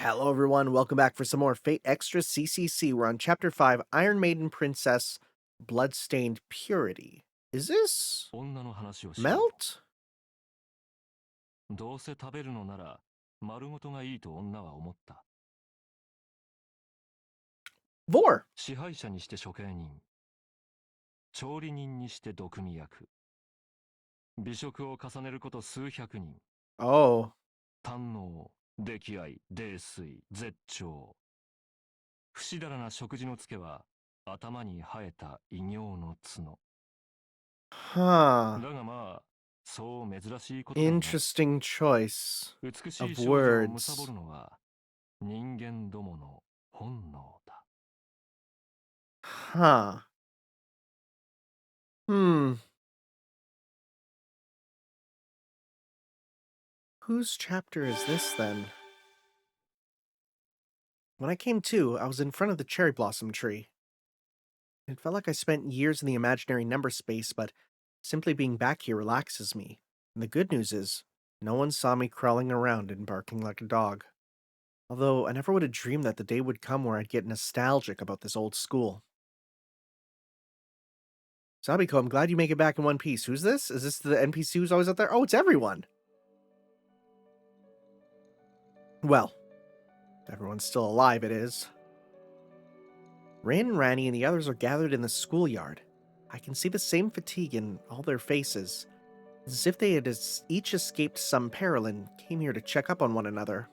Hello, everyone. Welcome back for some more Fate Extra CCC. We're on Chapter 5 Iron Maiden Princess Bloodstained Purity. Is this 女の話をしよ Melt? う。どうせ食べるのなら丸ごとがいいと女は思った。Vor. 支配者にして処刑人、調理人にして毒味役、美食を重ねること数百人、Oh. 堪能、溺愛、泥酔、絶頂。不死だらな食事のつけは頭に生えた異形の角。 Huh. だがまあ、そう珍しいことでもない。 Interesting choice 美しい of 少女を貪 words. るのは人間どもの本能だ。 Huh. Hmm. Whose chapter is this then? When I came to, I was in front of the cherry blossom tree. It felt like I spent years in the imaginary number space, but simply being back here relaxes me. And the good news is, no one saw me crawling around and barking like a dog. Although I never would have dreamed that the day would come where I'd get nostalgic about this old school. Sabiko, I'm glad you make it back in one piece. Who's this? Is this the NPC who's always out there? Oh, it's everyone! Well, everyone's still alive, it is. Rin, Rani, and the others are gathered in the schoolyard. I can see the same fatigue in all their faces, as if they had each escaped some peril and came here to check up on one another.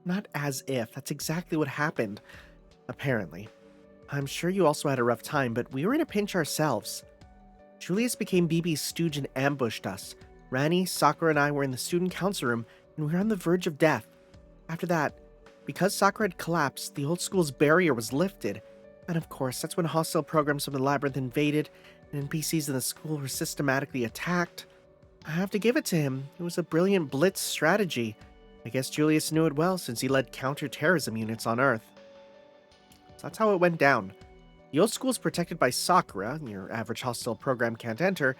Not as if, that's exactly what happened, apparently. I'm sure you also had a rough time, but we were in a pinch ourselves. Julius became BB's stooge and ambushed us. Rani, Sakura, and I were in the student council room, and we were on the verge of death. After that, because Sakura had collapsed, the old school's barrier was lifted. And of course, that's when hostile programs from the labyrinth invaded, and NPCs in the school were systematically attacked. I have to give it to him. It was a brilliant blitz strategy. I guess Julius knew it well since he led counter-terrorism units on Earth. So that's how it went down. The old school is protected by Sakura, your average hostile program can't enter,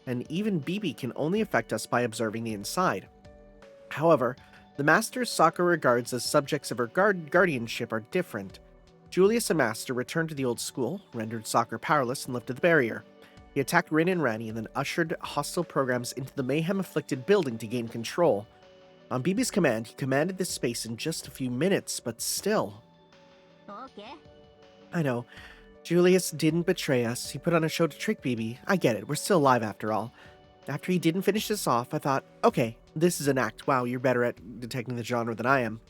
and even BB can only affect us by observing the inside. However, the masters Sakura regards as subjects of her guardianship are different. Julius and Master returned to the old school, rendered Sakura powerless, and lifted the barrier. He attacked Rin and Rani and then ushered hostile programs into the mayhem-afflicted building to gain control. On BB's command, he commanded this space in just a few minutes, but still. Okay. I know. Julius didn't betray us. He put on a show to trick BB. I get it. We're still alive after all. After he didn't finish this off, I thought, okay, this is an act. Wow, you're better at detecting the genre than I am.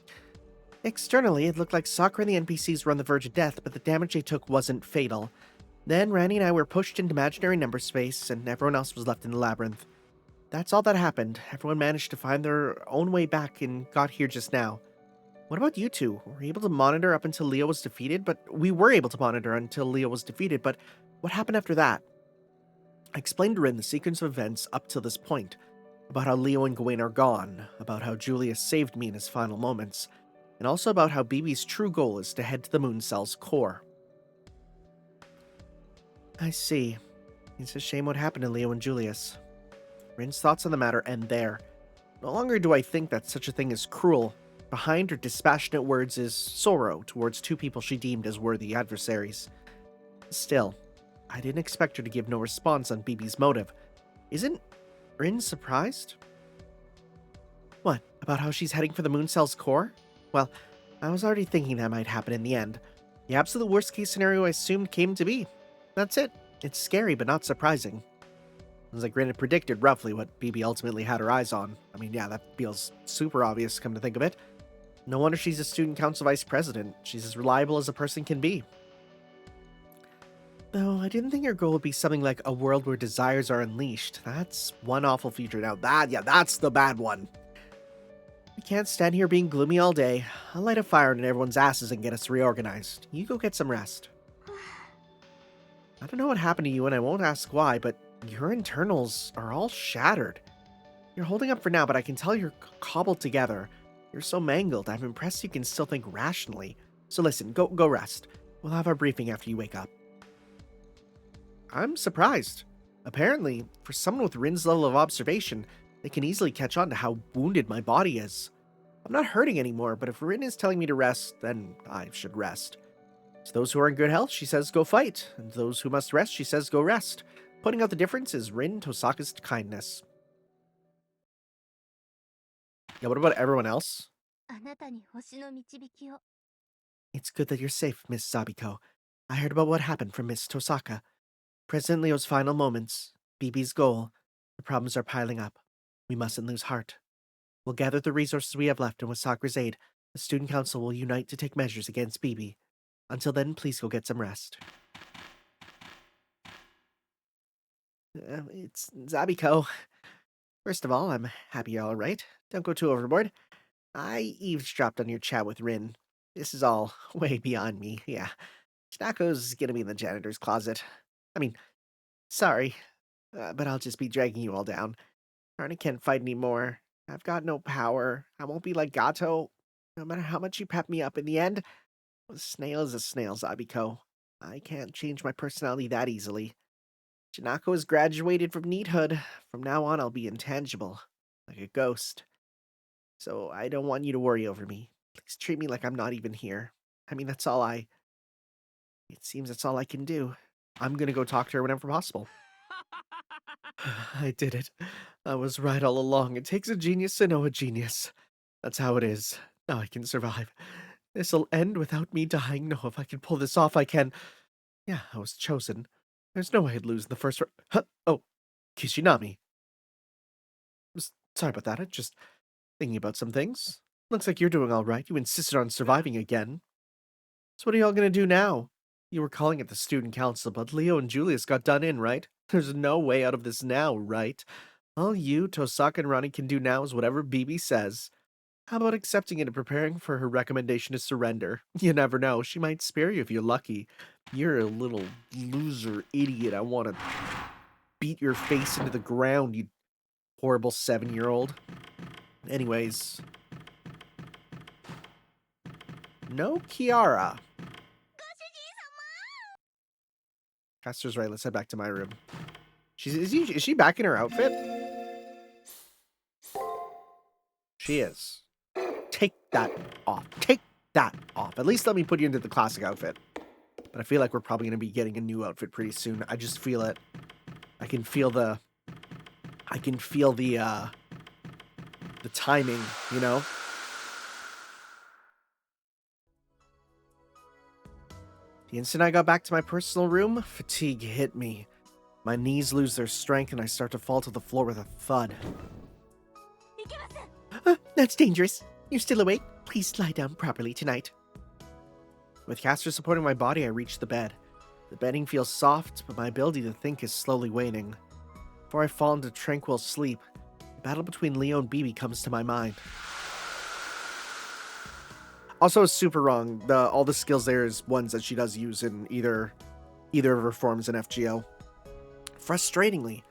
Externally, it looked like Sakura and the NPCs were on the verge of death, but the damage they took wasn't fatal. Then Rani and I were pushed into imaginary number space, and everyone else was left in the labyrinth. That's all that happened. Everyone managed to find their own way back and got here just now. What about you two? Were you able to monitor up until Leo was defeated? We were able to monitor until Leo was defeated, but what happened after that? I explained to Rin the sequence of events up to this point, about how Leo and Gawain are gone, about how Julius saved me in his final moments, and also about how BB's true goal is to head to the moon cell's core. I see. It's a shame what happened to Leo and Julius. Rin's thoughts on the matter end there. No longer do I think that such a thing is cruel. Behind her dispassionate words is sorrow towards two people she deemed as worthy adversaries. Still, I didn't expect her to give no response on BB's motive. Isn't Rin surprised? What, about how she's heading for the moon cell's core? Well, I was already thinking that might happen in the end. The absolute worst case scenario I assumed came to be. That's it. It's scary, but not surprising. As like Rin had predicted roughly what BB ultimately had her eyes on. I mean, yeah, that feels super obvious, come to think of it. No wonder she's a student council vice president. She's as reliable as a person can be. Though I didn't think her goal would be something like a world where desires are unleashed. That's one awful future now. That's the bad one. I can't stand here being gloomy all day. I'll light a fire in everyone's asses and get us reorganized. You go get some rest. I don't know what happened to you, and I won't ask why, but your internals are all shattered. You're holding up for now, but I can tell you're cobbled together. You're so mangled, I'm impressed you can still think rationally. So listen, go rest. We'll have our briefing after you wake up. I'm surprised. Apparently, for someone with Rin's level of observation, They can easily catch on to how wounded my body is. I'm not hurting anymore, but if Rin is telling me to rest, then I should rest. To those who are in good health, she says go fight, and those who must rest, she says go rest. Pointing out the difference is Rin Tosaka's kindness. Yeah, what about everyone else? あなたに星の導きを。 It's good that you're safe, Miss Sabiko. I heard about what happened from Miss Tosaka. President Leo's final moments, BB's goal. The problems are piling up. We mustn't lose heart. We'll gather the resources we have left, and with Sakura's aid, the Student Council will unite to take measures against BB. Until then, please go get some rest. It's Zabiko. First of all, I'm happy you're all right. Don't go too overboard. I eavesdropped on your chat with Rin. This is all way beyond me, yeah. Shinako's gonna be in the janitor's closet. I mean, sorry, but I'll just be dragging you all down. Arna can't fight anymore. I've got no power. I won't be like Gato. No matter how much you pep me up in the end, a snail is a snail, Zabiko. I can't change my personality that easily. Shinako has graduated from neathood. From now on, I'll be intangible, like a ghost. So I don't want you to worry over me. Please treat me like I'm not even here. I mean, it seems that's all I can do. I'm gonna go talk to her whenever possible. I did it. I was right all along. It takes a genius to know a genius. That's how it is. Now I can survive. This'll end without me dying. No, if I can pull this off, I can. Yeah, I was chosen. There's no way I'd lose in the first Huh? Oh, Kishinami. Sorry about that. I'm just thinking about some things. Looks like you're doing all right. You insisted on surviving again. So what are y'all gonna do now? You were calling it the student council, but Leo and Julius got done in, right? There's no way out of this now, right? All you, Tosaka, and Ronnie can do now is whatever BB says. How about accepting it and preparing for her recommendation to surrender? You never know. She might spare you if you're lucky. You're a little loser idiot. I want to beat your face into the ground, you horrible 7-year-old. Anyways. No Kiara. Caster's right. Let's head back to my room. Is she back in her outfit? She is. Take that off. Take that off. At least let me put you into the classic outfit. But I feel like we're probably going to be getting a new outfit pretty soon. I just feel it. I can feel the timing, you know? The instant I got back to my personal room, fatigue hit me. My knees lose their strength and I start to fall to the floor with a thud. That's dangerous. You're still awake? Please lie down properly tonight. With Castor supporting my body, I reach the bed. The bedding feels soft, but my ability to think is slowly waning. Before I fall into tranquil sleep, the battle between Leo and BB comes to my mind. Also, super wrong. All the skills there is ones that she does use in either of her forms in FGO. Frustratingly,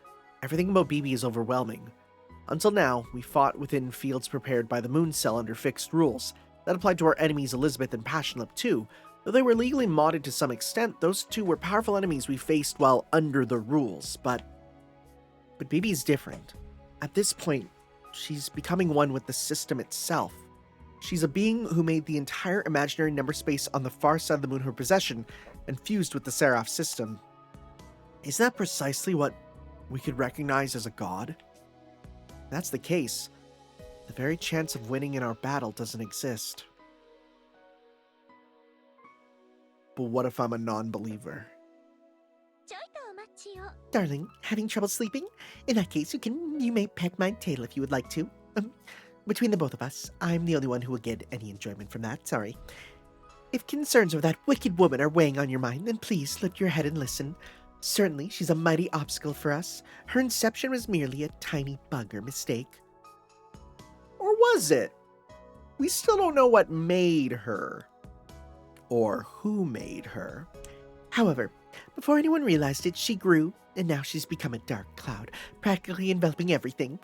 everything about BB is overwhelming. Until now, we fought within fields prepared by the Moon Cell under fixed rules. That applied to our enemies Elizabeth and Passionlip too. Though they were legally modded to some extent, those two were powerful enemies we faced while under the rules. But BB's different. At this point, she's becoming one with the system itself. She's a being who made the entire imaginary number space on the far side of the moon her possession and fused with the Seraph system. Isn't that precisely what we could recognize as a god? If that's the case, the very chance of winning in our battle doesn't exist. But what if I'm a non-believer? Darling, having trouble sleeping? In that case, you may pet my tail if you would like to. Between the both of us, I'm the only one who will get any enjoyment from that, sorry. If concerns of that wicked woman are weighing on your mind, then please lift your head and listen. Certainly, she's a mighty obstacle for us. Her inception was merely a tiny bug or mistake. Or was it? We still don't know what made her. Or who made her. However, before anyone realized it, she grew, and now she's become a dark cloud, practically enveloping everything.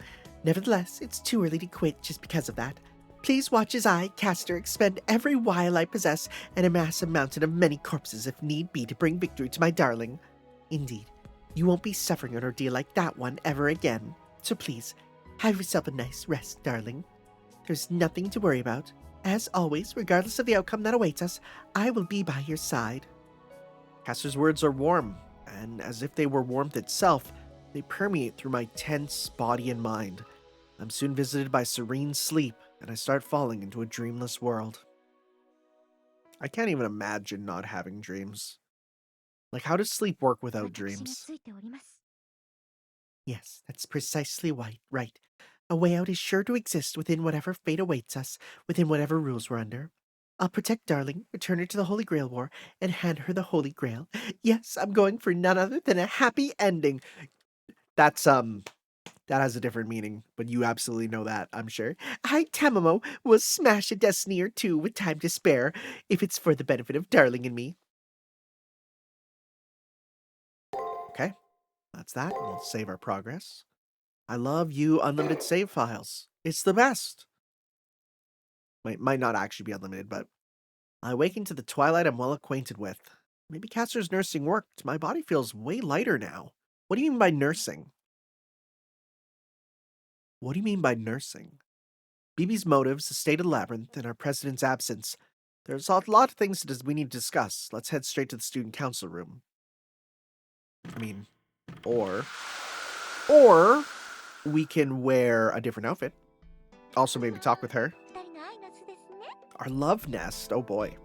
Nevertheless, it's too early to quit just because of that. Please watch as I, Caster, expend every wile I possess and amass a mountain of many corpses if need be to bring victory to my darling. Indeed, you won't be suffering an ordeal like that one ever again. So please, Have yourself a nice rest, darling. There's nothing to worry about. As always, regardless of the outcome that awaits us, I will be by your side. Castor's words are warm, and as if they were warmth itself, they permeate through my tense body and mind. I'm soon visited by serene sleep, and I start falling into a dreamless world. I can't even imagine not having dreams. Like, how does sleep work without 私が dreams? ついております。 Yes, that's precisely right. A way out is sure to exist within whatever fate awaits us, within whatever rules we're under. I'll protect Darling, return her to the Holy Grail War, and hand her the Holy Grail. Yes, I'm going for none other than a happy ending. That's, that has a different meaning, but you absolutely know that, I'm sure. I, Tamamo, will smash a destiny or two with time to spare, if it's for the benefit of Darling and me. Okay, that's that. We'll save our progress. I love you unlimited save files. It's the best. Might not actually be unlimited, but I awaken to the twilight I'm well acquainted with. Maybe Castor's nursing worked. My body feels way lighter now. What do you mean by nursing? What do you mean by nursing? BB's motives, the state of the labyrinth, and our president's absence. There's a lot of things we need to discuss. Let's head straight to the student council room. I mean, or we can wear a different outfit. Also, maybe talk with her. 二人の愛の巣ですね。 Our love nest. Oh boy.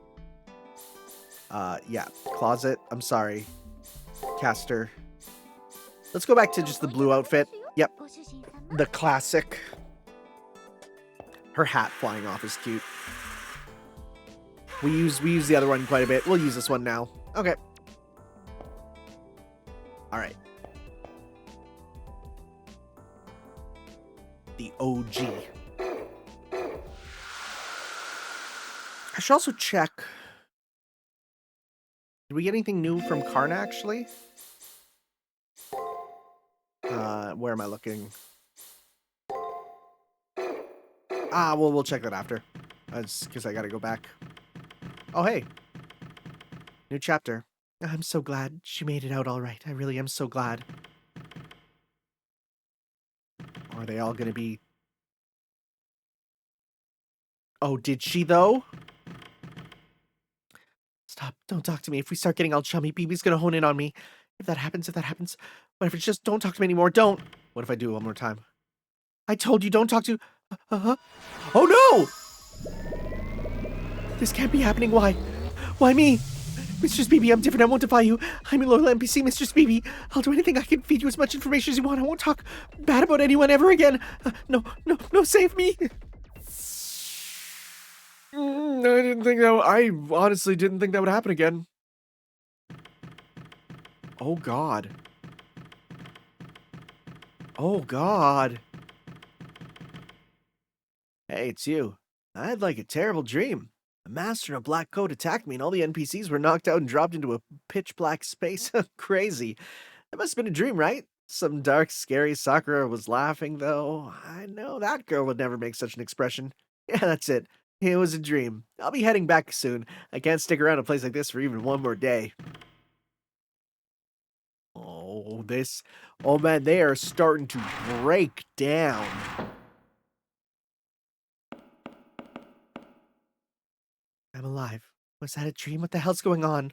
Yeah. Closet. I'm sorry. Castor. Let's go back to just the blue outfit. Yep. ご主人様。 The classic. Her hat flying off is cute. We use the other one quite a bit. We'll use this one now. Okay. All right. The OG. I should also check. Did we get anything new from Karna, actually? Where am I looking? Well, we'll check that after. That's because I gotta go back. Oh, hey. New chapter. I'm so glad she made it out all right. I really am so glad. Are they all gonna be... Oh, did she, though? Stop. Don't talk to me. If we start getting all chummy, BB's gonna hone in on me. If that happens. Whatever, just don't talk to me anymore. Don't. What if I do one more time? I told you, don't talk to... Oh, no! This can't be happening. Why? Why me? Mistress BB, I'm different. I won't defy you. I'm a loyal NPC, Mistress BB. I'll do anything I can feed you as much information as you want. I won't talk bad about anyone ever again. No, save me. I honestly didn't think that would happen again. Oh, God. Oh, God. Hey, it's you. I had like a terrible dream. A master in a black coat attacked me and all the NPCs were knocked out and dropped into a pitch black space. Crazy. That must have been a dream, right? Some dark, scary Sakura was laughing, though. I know that girl would never make such an expression. Yeah, that's it. It was a dream. I'll be heading back soon. I can't stick around a place like this for even one more day. Oh man, they are starting to break down. I'm alive. Was that a dream? What the hell's going on?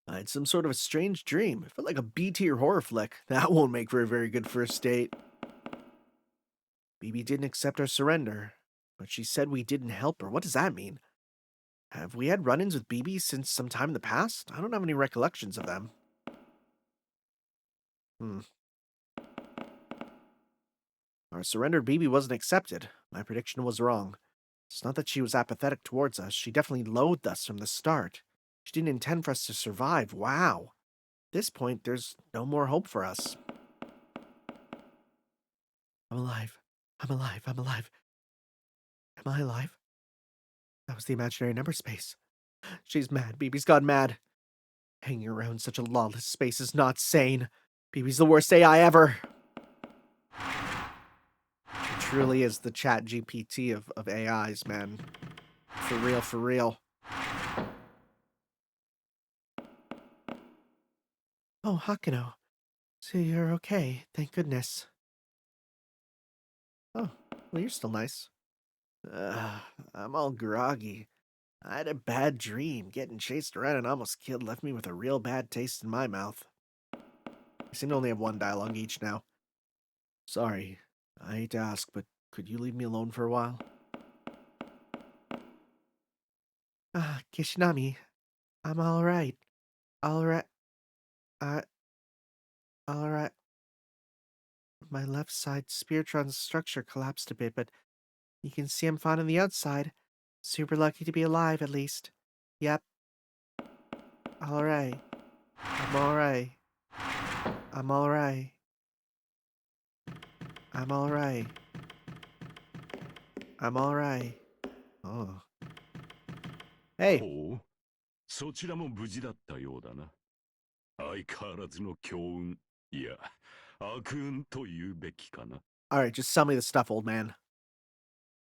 I had some sort of a strange dream. It felt like a B-tier horror flick. That won't make for a very good first date. BB didn't accept our surrender, but she said we didn't help her. What does that mean? Have we had run-ins with BB since some time in the past? I don't have any recollections of them. Our surrendered BB wasn't accepted. My prediction was wrong. It's not that she was apathetic towards us. She definitely loathed us from the start. She didn't intend for us to survive. Wow. At this point, there's no more hope for us. I'm alive. I'm alive. I'm alive. Am I alive? That was the imaginary number space. She's mad. BB's gone mad. Hanging around such a lawless space is not sane. BB's the worst AI ever. She truly is the chat GPT of AIs, man. For real, for real. Oh, Hakuno. So you're okay, thank goodness. Oh, well, you're still nice. Ugh, I'm all groggy. I had a bad dream. Getting chased around and almost killed left me with a real bad taste in my mouth. I seem to only have one dialogue each now. Sorry, I hate to ask, but could you leave me alone for a while? Ah, Kishinami, I'm alright. Alright. Uh, alright. My left side Spiritron's structure collapsed a bit, but you can see I'm fine on the outside. Super lucky to be alive, at least. Yep. Alright. I'm alright. I'm alright. I'm alright. I'm alright. Oh. Hey. ほう、そちらも無事だったようだな。相変わらずの強運、いや、悪運と言うべきかな。Alright, just sell me the stuff, old man.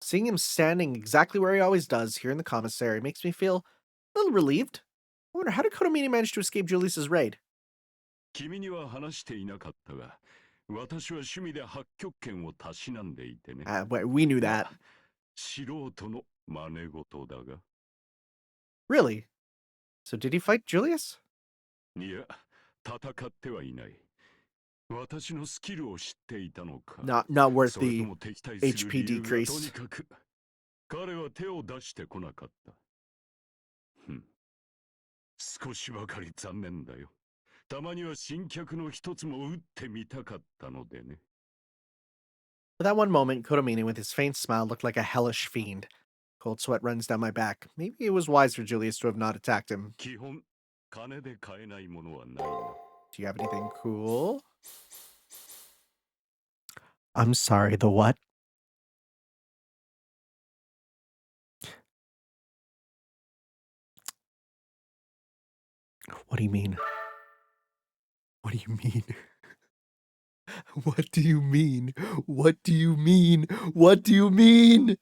Seeing him standing exactly where he always does here in the commissary makes me feel a little relieved. I wonder, how did Kotomini manage to escape Julius's raid? 君には話していなかったが、私は趣味で八極拳をたしなんでいてね。We knew ま that. あ、素人の真似事だが。Really? So did he fight Julius? いや、戦ってはいない。私のスキルを知っていたのか。Not worth それと the も敵対する HP 理由が decrease. とにかく、彼は手を出してこなかった。少しばかり残念だよ。たまには新脚の一つも打ってみたかったのでね。For that one moment, Kotomini, with his faint smile, looked like a hellish fiend. Cold sweat runs down my back. Maybe it was wise for Julius to have not attacked him. 基本、金で買えないものはないな。Do you have anything cool? I'm sorry, the what? What do you mean? What do you mean? What do you mean? What do you mean? What do you mean?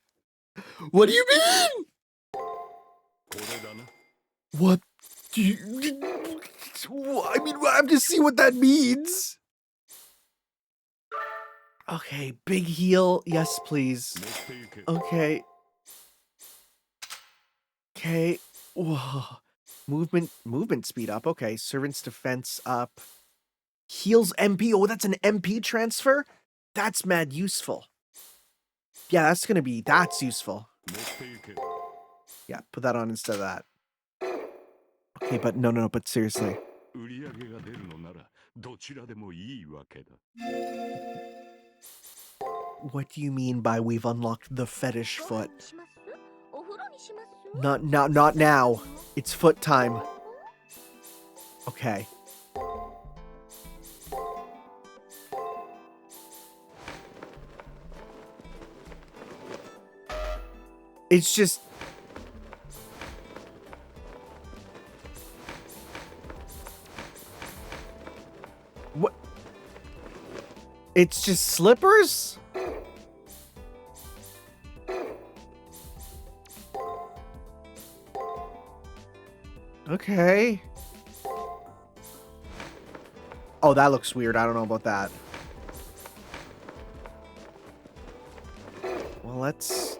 What do you mean? これだな。What do you... I mean, I have to see what that means. Okay, big heal. Yes, please. 持って行け。Okay. Okay. Whoa. Movement speed up. Okay. Servant's defense up. Heals MP. Oh, that's an MP transfer? That's mad useful. Yeah, that's useful. 持って行け。 Yeah, put that on instead of that. Okay, but no, but seriously. 売り上げが出るのならどちらでもいいわけだ。What do you mean by we've unlocked the fetish ご飯 foot? にしますお風呂にします Not now. It's foot time. Okay. It's just... What? It's just slippers? Okay. Oh, that looks weird. I don't know about that. Well, let's...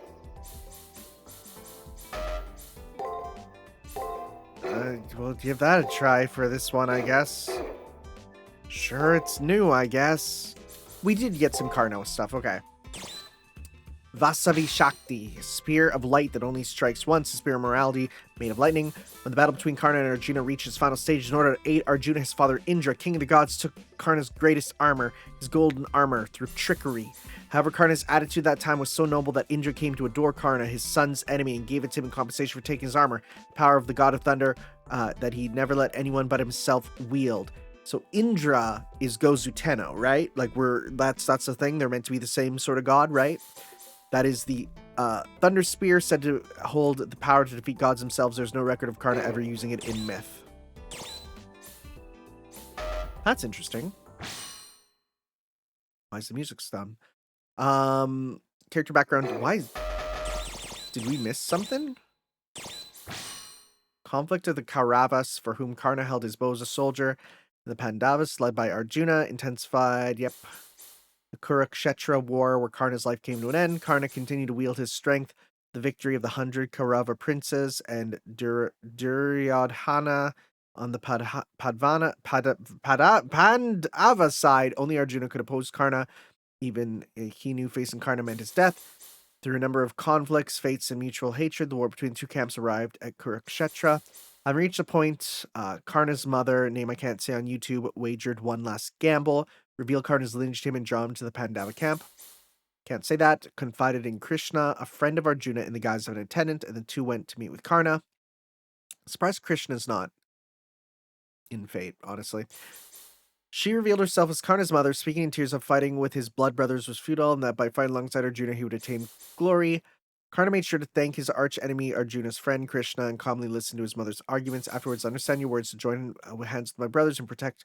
we'll give that a try for this one, I guess. Sure, it's new, I guess. We did get some Karno stuff, okay. Vasavi Shakti, spear of light that only strikes once, a spear of morality made of lightning. When the battle between Karna and Arjuna reached its final stage, in order to aid Arjuna, his father Indra, king of the gods, took Karna's greatest armor, his golden armor, through trickery. However, Karna's attitude that time was so noble that Indra came to adore Karna, his son's enemy, and gave it to him in compensation for taking his armor, the power of the god of thunder that he never let anyone but himself wield. So Indra is Gozu Tenno, right? Like that's the thing. They're meant to be the same sort of god, right? That is the Thunder Spear, said to hold the power to defeat gods themselves. There's no record of Karna ever using it in myth. That's interesting. Why is the music stunned? Character background. Did we miss something? Conflict of the Kauravas, for whom Karna held his bow as a soldier. The Pandavas, led by Arjuna, intensified, the Kurukshetra war, where Karna's life came to an end. Karna continued to wield his strength, the victory of the 100 Kaurava princes, and Duryodhana on the Pandava side. Only Arjuna could oppose Karna. Even he knew facing Karna meant his death. Through a number of conflicts, fates, and mutual hatred, the war between the two camps arrived at Kurukshetra. I've reached a point. Karna's mother, name I can't say on YouTube, wagered one last gamble, revealed Karna's lineage to him, and draw him to the Pandava camp. Can't say that. Confided in Krishna, a friend of Arjuna, in the guise of an attendant, and the two went to meet with Karna. Surprised Krishna's not in fate, honestly. She revealed herself as Karna's mother, speaking in tears of fighting with his blood brothers was futile, and that by fighting alongside Arjuna he would attain glory. Karna made sure to thank his arch enemy Arjuna's friend Krishna and calmly listen to his mother's arguments. Afterwards, understand your words to join hands with my brothers and protect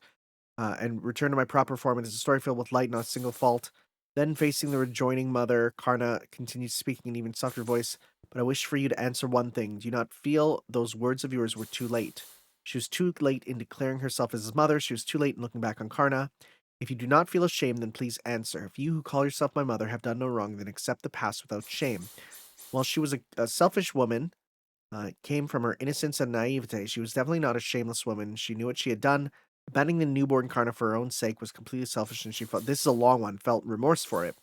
and return to my proper form. It is a story filled with light, not a single fault. Then, facing the rejoining mother, Karna continued speaking in an even softer voice. But I wish for you to answer one thing. Do you not feel those words of yours were too late? She was too late in declaring herself as his mother. She was too late in looking back on Karna. If you do not feel ashamed, then please answer. If you who call yourself my mother have done no wrong, then accept the past without shame. While she was a selfish woman, came from her innocence and naivete, she was definitely not a shameless woman. She knew what she had done. Abandoning the newborn Karna for her own sake was completely selfish, and she felt, this is a long one, felt remorse for it.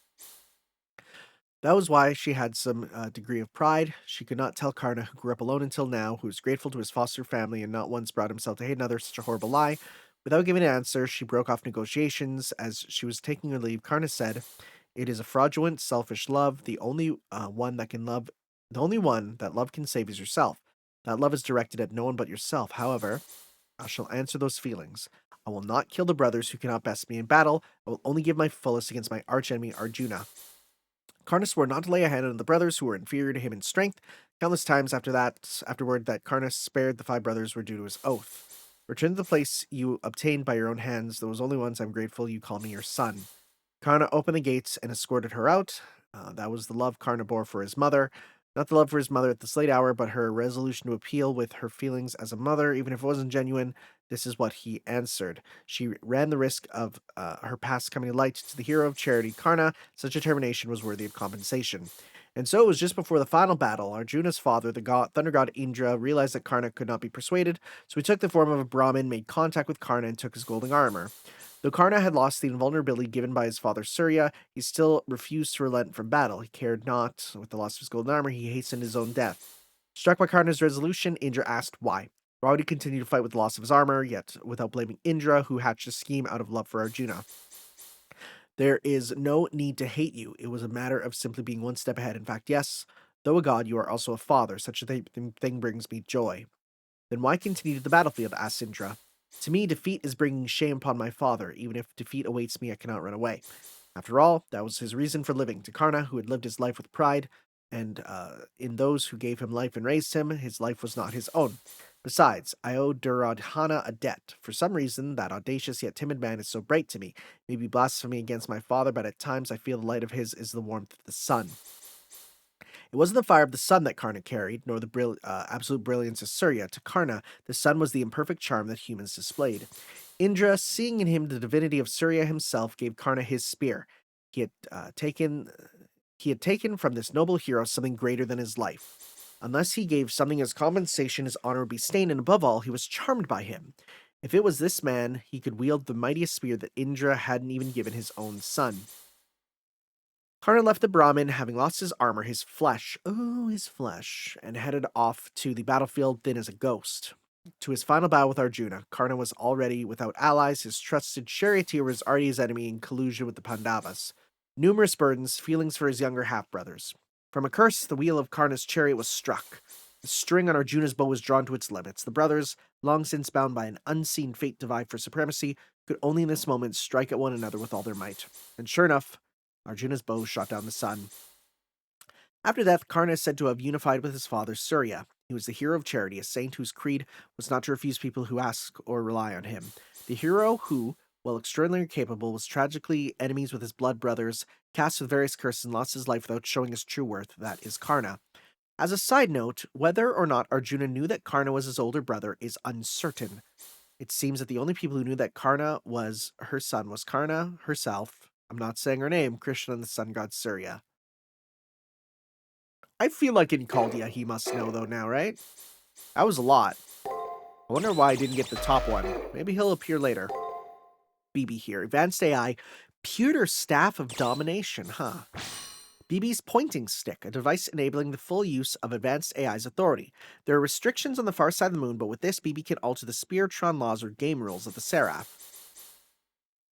That was why she had some degree of pride. She could not tell Karna, who grew up alone until now, who was grateful to his foster family and not once brought himself to hate another, such a horrible lie. Without giving an answer, she broke off negotiations. As she was taking her leave, Karna said, "It is a fraudulent, selfish love. The only one that love can save is yourself. That love is directed at no one but yourself. However, I shall answer those feelings. I will not kill the brothers who cannot best me in battle. I will only give my fullest against my archenemy Arjuna." Karna swore not to lay a hand on the brothers who were inferior to him in strength. Countless times afterward that Karna spared the 5 brothers were due to his oath. Return to the place you obtained by your own hands. Those only ones I'm grateful you call me your son. Karna opened the gates and escorted her out. That was the love Karna bore for his mother. Not the love for his mother at this late hour, but her resolution to appeal with her feelings as a mother, even if it wasn't genuine. This is what he answered. She ran the risk of her past coming to light to the hero of charity, Karna. Such determination was worthy of compensation. And so it was just before the final battle. Arjuna's father, the thunder god Indra, realized that Karna could not be persuaded, so he took the form of a Brahmin, made contact with Karna, and took his golden armor. Though Karna had lost the invulnerability given by his father Surya, he still refused to relent from battle. He cared not. With the loss of his golden armor, he hastened his own death. Struck by Karna's resolution, Indra asked why. Why would he continue to fight with the loss of his armor, yet without blaming Indra, who hatched a scheme out of love for Arjuna? There is no need to hate you. It was a matter of simply being one step ahead. In fact, yes, though a god, you are also a father. Such a thing brings me joy. Then why continue to the battlefield? Asked Indra. To me, defeat is bringing shame upon my father. Even if defeat awaits me, I cannot run away. After all, that was his reason for living. To Karna, who had lived his life with pride, and in those who gave him life and raised him, his life was not his own. Besides, I owe Duryodhana a debt. For some reason, that audacious yet timid man is so bright to me. Maybe blasphemy against my father, but at times I feel the light of his is the warmth of the sun. It wasn't the fire of the sun that Karna carried, nor the absolute brilliance of Surya. To Karna, the sun was the imperfect charm that humans displayed. Indra, seeing in him the divinity of Surya himself, gave Karna his spear. He had taken from this noble hero something greater than his life. Unless he gave something as compensation, his honor would be stained, and above all, he was charmed by him. If it was this man, he could wield the mightiest spear that Indra hadn't even given his own son. Karna left the Brahmin, having lost his armor, his flesh, and headed off to the battlefield thin as a ghost. To his final battle with Arjuna, Karna was already without allies. His trusted charioteer was already his enemy in collusion with the Pandavas. Numerous burdens, feelings for his younger half-brothers. From a curse, the wheel of Karna's chariot was struck. The string on Arjuna's bow was drawn to its limits. The brothers, long since bound by an unseen fate to vie for supremacy, could only in this moment strike at one another with all their might. And sure enough, Arjuna's bow shot down the sun. After death, Karna is said to have unified with his father Surya. He was the hero of charity, a saint whose creed was not to refuse people who ask or rely on him. The hero who, while extraordinarily capable, was tragically enemies with his blood brothers, cast with various curses, and lost his life without showing his true worth. That is Karna. As a side note, whether or not Arjuna knew that Karna was his older brother is uncertain. It seems that the only people who knew that Karna was her son was Karna herself. I'm not saying her name, Krishna and the sun god Surya. I feel like in Chaldea he must know though now, right? That was a lot. I wonder why I didn't get the top one. Maybe he'll appear later. BB here. Advanced AI. Pewter Staff of Domination, huh? BB's pointing stick, a device enabling the full use of advanced AI's authority. There are restrictions on the far side of the moon, but with this, BB can alter the Spiritron laws or game rules of the Seraph.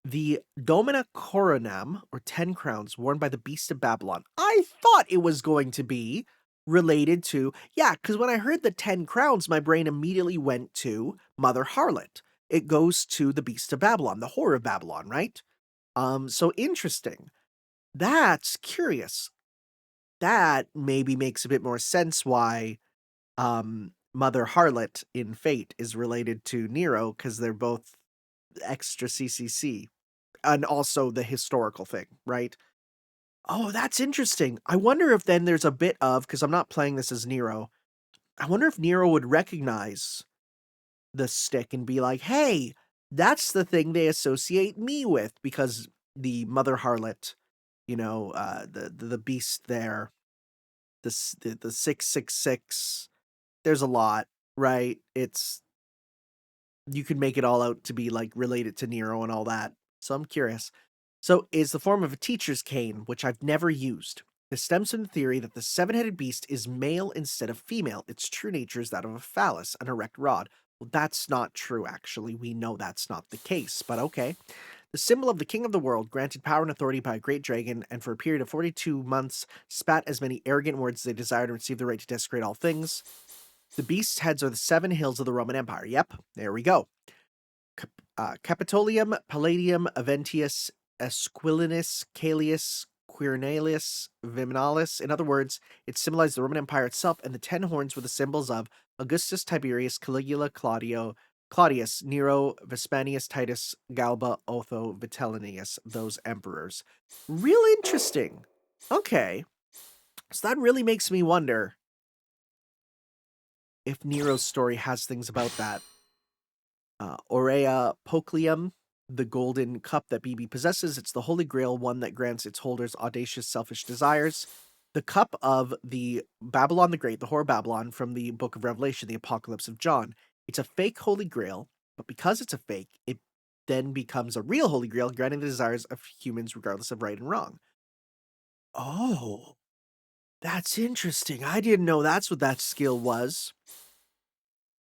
The Domina Coronam, or 10 crowns, worn by the Beast of Babylon. I thought it was going to be related to, because when I heard the 10 crowns, my brain immediately went to Mother Harlot. It goes to the Beast of Babylon, the Whore of Babylon, right? So interesting. That's curious. That maybe makes a bit more sense why Mother Harlot in Fate is related to Nero, because they're both extra CCC. And also the historical thing, right? Oh, that's interesting. I wonder if then there's a bit of, because I'm not playing this as Nero, I wonder if Nero would recognize the stick and be like, hey, that's the thing they associate me with, because the Mother Harlot, the beast there, the 666, there's a lot, right? You could make it all out to be like related to Nero and all that. So I'm curious. So is the form of a teacher's cane, which I've never used. This stems from the theory that the seven-headed beast is male instead of female. Its true nature is that of a phallus, an erect rod. Well, that's not true, actually. We know that's not the case, but okay. The symbol of the king of the world, granted power and authority by a great dragon, and for a period of 42 months spat as many arrogant words as they desired and received the right to desecrate all things. The beast's heads are the 7 hills of the Roman Empire. Yep, there we go. Capitolium, Palladium, Aventius, Esquilinus, Caelius, Quirnalius, Viminalis. In other words, it symbolized the Roman Empire itself, and the 10 horns were the symbols of Augustus, Tiberius, Caligula, Claudius, Nero, Vespasianus, Titus, Galba, Otho, Vitellius, those emperors. Real interesting. Okay. So that really makes me wonder if Nero's story has things about that. Aurea Poclium, the golden cup that BB possesses. It's the Holy Grail, one that grants its holders audacious, selfish desires. The cup of the Babylon the Great, the Whore of Babylon, from the Book of Revelation, the Apocalypse of John. It's a fake Holy Grail, but because it's a fake, it then becomes a real Holy Grail, granting the desires of humans regardless of right and wrong. Oh, that's interesting. I didn't know that's what that skill was.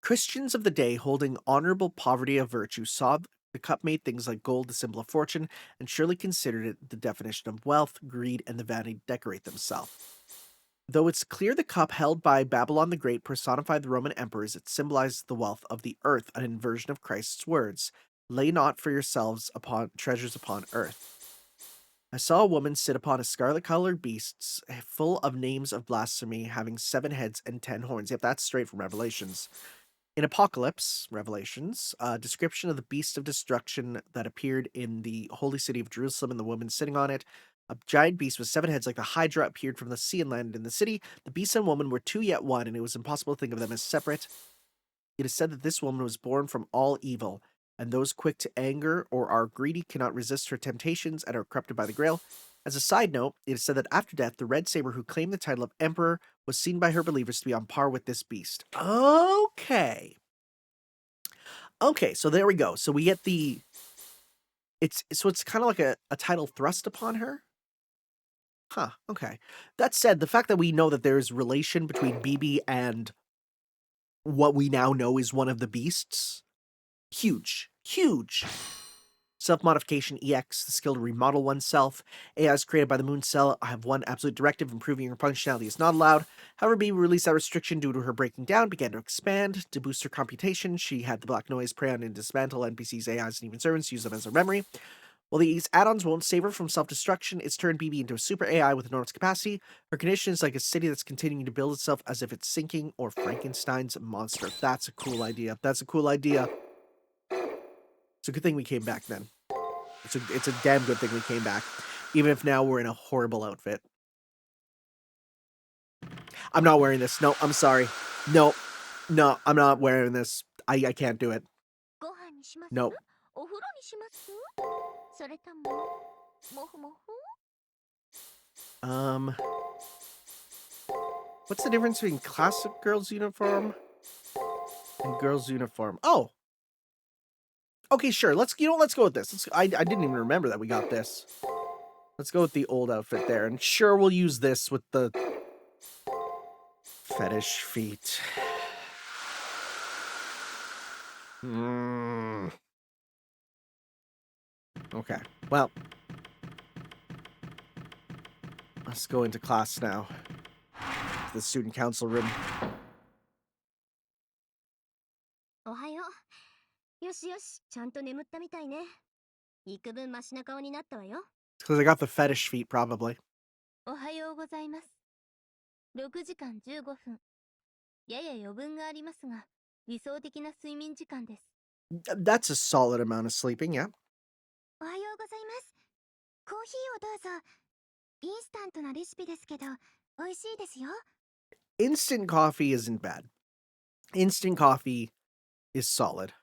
Christians of the day holding honorable poverty of virtue saw the cup made things like gold, the symbol of fortune, and surely considered it the definition of wealth, greed, and the vanity to decorate themselves. Though it's clear the cup held by Babylon the Great personified the Roman emperors, it symbolized the wealth of the earth, an inversion of Christ's words, "Lay not for yourselves upon treasures upon earth." I saw a woman sit upon a scarlet-colored beast, full of names of blasphemy, having 7 heads and 10 horns. Yep, that's straight from Revelations. In Apocalypse, Revelations, a description of the beast of destruction that appeared in the holy city of Jerusalem and the woman sitting on it. A giant beast with 7 heads like the Hydra appeared from the sea and landed in the city. The beast and woman were 2 yet one, and it was impossible to think of them as separate. It is said that this woman was born from all evil, and those quick to anger or are greedy cannot resist her temptations and are corrupted by the grail. As a side note, it is said that after death, the Red Saber who claimed the title of Emperor was seen by her believers to be on par with this beast. Okay. Okay, so there we go. So we get it's kind of like a title thrust upon her. Huh, okay. That said, the fact that we know that there's relation between BB and what we now know is one of the beasts, huge, huge. Self-modification EX, the skill to remodel oneself. AIs created by the Moon Cell have one absolute directive: improving your functionality is not allowed. However, BB released that restriction due to her breaking down, began to expand. To boost her computation, she had the Black Noise prey on and dismantle NPCs, AIs, and even servants, use them as a memory. While these add-ons won't save her from self-destruction, it's turned BB into a super AI with enormous capacity. Her condition is like a city that's continuing to build itself as if it's sinking, or Frankenstein's monster. That's a cool idea. That's a cool idea. It's a good thing we came back then. It's a damn good thing we came back, even if now we're in a horrible outfit. I'm not wearing this. No, I'm sorry. No, I'm not wearing this. I can't do it. します Nope. お風呂にしますそれとも、もふもふ What's the difference between classic girls' uniform and girls' uniform? Oh! Okay, sure. Let's go with this. I didn't even remember that we got this. Let's go with the old outfit there. And sure, we'll use this with the fetish feet. Okay, well, let's go into class now. The student council room. おはよう。よしよし、ちゃんと眠ったみたいね。幾分マシな顔になったわよ。 Because I got the fetish feet, probably. おはようございます。6時間15分。やや余分がありますが、理想的な睡眠時間です。 That's a solid amount of sleeping, yeah. おはようございます。コーヒーをどうぞ。インスタントなレシピですけど、美味しいですよ。 Instant coffee isn't bad. Instant coffee is solid.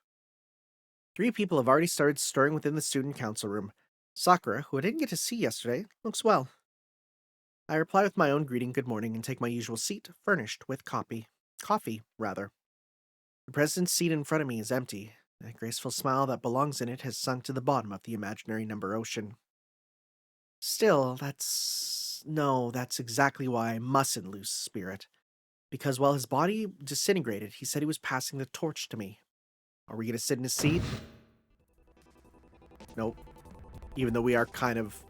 3 people have already started stirring within the student council room. Sakura, who I didn't get to see yesterday, looks well. I reply with my own greeting, good morning, and take my usual seat, furnished with coffee. Coffee, rather. The president's seat in front of me is empty. That graceful smile that belongs in it has sunk to the bottom of the imaginary number ocean. Still, that's exactly why I mustn't lose spirit. Because while his body disintegrated, he said he was passing the torch to me. Are we gonna sit in his seat? Nope. Even though we are kind of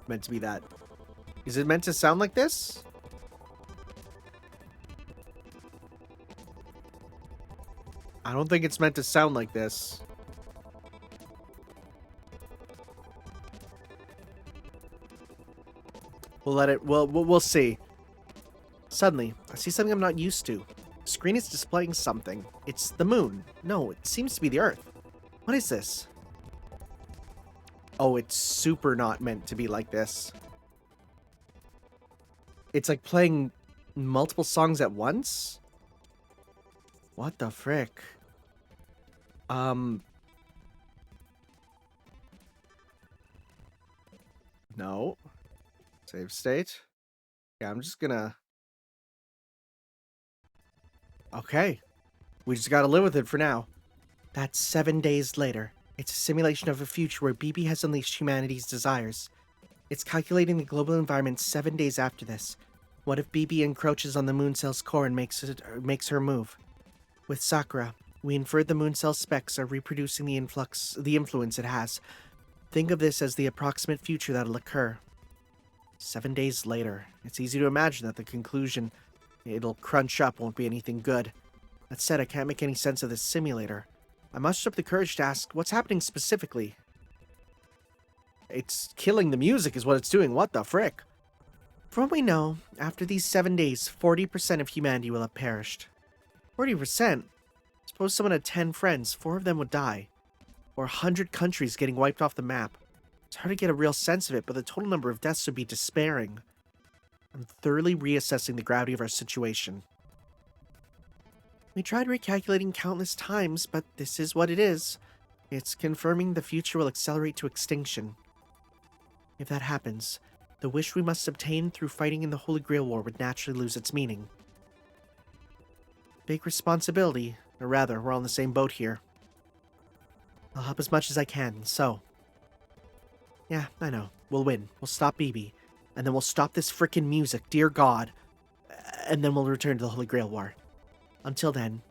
meant to be that. Is it meant to sound like this? I don't think it's meant to sound like this. We'll let it, we'll see. Suddenly, I see something I'm not used to. The screen is displaying something. It's the moon. No, it seems to be the Earth. What is this? Oh, it's super not meant to be like this. It's like playing multiple songs at once? What the frick? No. Save state. Yeah, I'm just gonna... Okay. We just gotta live with it for now. That's 7 days later. It's a simulation of a future where BB has unleashed humanity's desires. It's calculating the global environment 7 days after this. What if BB encroaches on the moon cell's core and makes her move? With Sakura, we inferred the moon cell specs are reproducing the influence it has. Think of this as the approximate future that'll occur. 7 days later, it's easy to imagine that the conclusion it'll crunch up won't be anything good. That said, I can't make any sense of this simulator. I mustered up the courage to ask, what's happening specifically? It's killing the music is what it's doing. What the frick? From what we know, after these 7 days, 40% of humanity will have perished. 40%? Suppose someone had 10 friends, 4 of them would die. Or 100 countries getting wiped off the map. It's hard to get a real sense of it, but the total number of deaths would be despairing. I'm thoroughly reassessing the gravity of our situation. We tried recalculating countless times, but this is what it is. It's confirming the future will accelerate to extinction. If that happens, the wish we must obtain through fighting in the Holy Grail War would naturally lose its meaning. Big responsibility, or rather, we're on the same boat here. I'll help as much as I can, so... Yeah, I know. We'll win. We'll stop BB. And then we'll stop this frickin' music, dear God. And then we'll return to the Holy Grail War. Until then,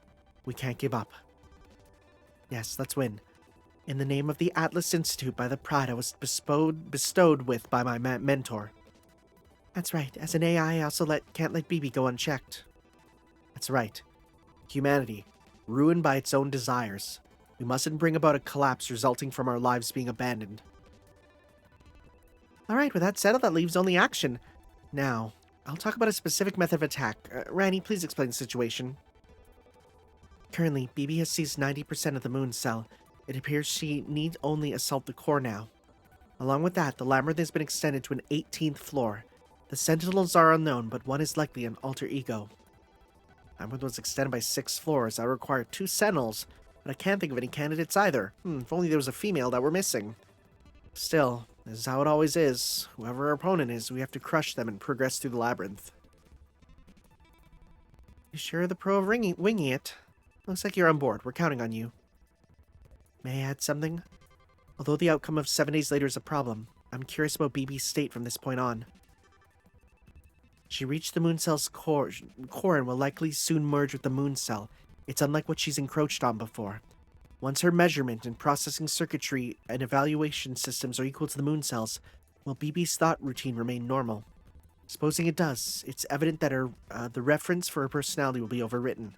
we can't give up. Yes, let's win. In the name of the Atlas Institute by the pride I was bestowed with by my mentor. That's right. As an AI, I also can't let BB go unchecked. That's right. Humanity, ruined by its own desires. We mustn't bring about a collapse resulting from our lives being abandoned. Alright, with that settled, that leaves only action. Now, I'll talk about a specific method of attack. Rani, please explain the situation. Currently, BB has seized 90% of the moon cell. It appears she need only assault the core now. Along with that, the labyrinth has been extended to an 18th floor. The sentinels are unknown, but one is likely an alter ego. The labyrinth was extended by 6 floors. That would require 2 sentinels. but I can't think of any candidates either. If only there was a female that we're missing. Still, this is how it always is. Whoever our opponent is, we have to crush them and progress through the labyrinth. You sure are the pro of winging it. Looks like you're on board. We're counting on you. May I add something? Although the outcome of 7 days later is a problem, I'm curious about BB's state from this point on. She reached the moon cell's core and will likely soon merge with the moon cell. It's unlike what she's encroached on before. Once her measurement and processing circuitry and evaluation systems are equal to the moon cells, will BB's thought routine remain normal? Supposing it does, it's evident that the reference for her personality will be overwritten.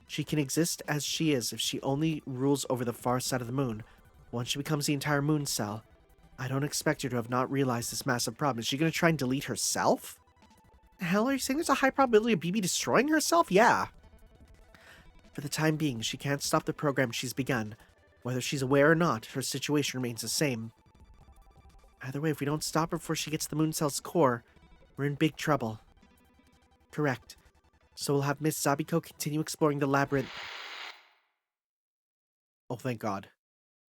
She can exist as she is if she only rules over the far side of the moon. Once she becomes the entire moon cell, I don't expect her to have not realized this massive problem. Is she going to try and delete herself? The hell, are you saying there's a high probability of BB destroying herself? Yeah. For the time being, she can't stop the program she's begun. Whether she's aware or not, her situation remains the same. Either way, if we don't stop her before she gets to the moon cell's core, we're in big trouble. Correct. So we'll have Miss Zabiko continue exploring the labyrinth. Oh, thank God.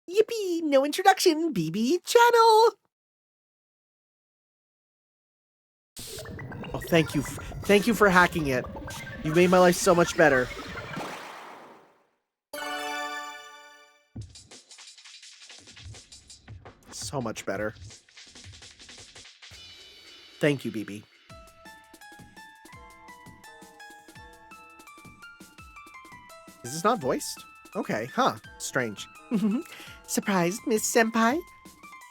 Yippee! No introduction! BB channel! Oh, thank you. Thank you for hacking it. You made my life so much better. So much better. Thank you, BB. Is this not voiced? Okay, huh. Strange. Surprised, Miss Senpai?